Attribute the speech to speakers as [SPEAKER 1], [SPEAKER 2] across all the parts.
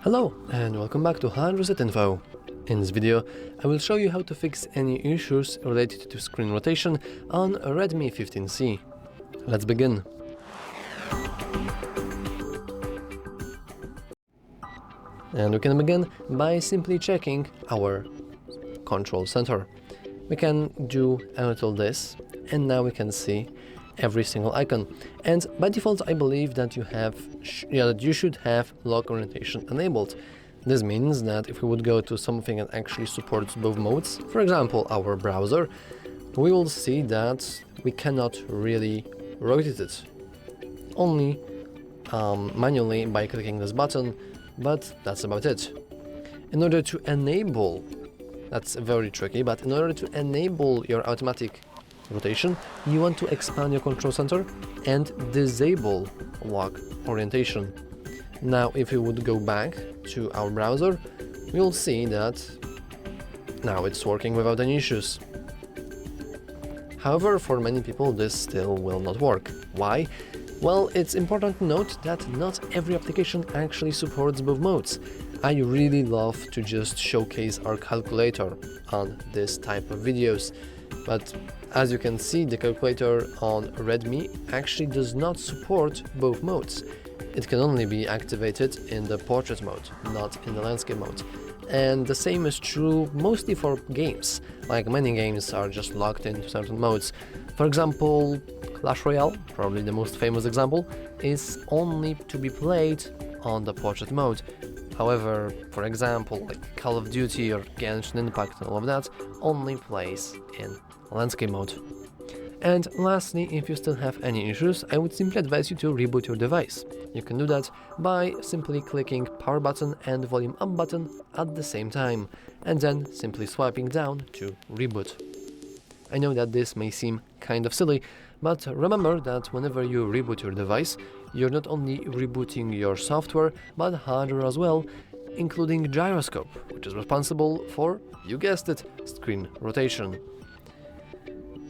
[SPEAKER 1] Hello and welcome back to HardReset.Info. In this video, I will show you how to fix any issues related to screen rotation on a Redmi 15C. Let's begin. And we can begin by simply checking our control center. We can do a little this, and now we can see every single icon. And by default, I believe that you should have lock orientation enabled. This means that if we would go to something that actually supports both modes, for example our browser, we will see that we cannot really rotate it, only manually by clicking this button, but that's about it. In order to enable, that's very tricky, but in order to enable your automatic rotation, you want to expand your control center and disable lock orientation. Now if we would go back to our browser, we'll see that now it's working without any issues. However, for many people this still will not work. Why? Well, it's important to note that not every application actually supports both modes. I really love to just showcase our calculator on this type of videos, but as you can see, the calculator on Redmi actually does not support both modes. It can only be activated in the portrait mode, not in the landscape mode. And the same is true mostly for games, like many games are just locked into certain modes. For example, Clash Royale, probably the most famous example, is only to be played on the portrait mode. However, for example, like Call of Duty or Genshin Impact and all of that only plays in landscape mode. And lastly, if you still have any issues, I would simply advise you to reboot your device. You can do that by simply clicking power button and volume up button at the same time, and then simply swiping down to reboot. I know that this may seem kind of silly, but remember that whenever you reboot your device, you're not only rebooting your software, but hardware as well, including gyroscope, which is responsible for, you guessed it, screen rotation.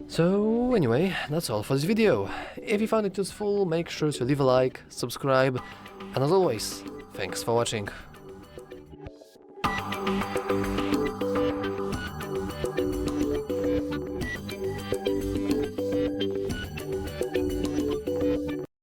[SPEAKER 1] So anyway, that's all for this video. If you found it useful, make sure to leave a like, subscribe, and as always, thanks for watching.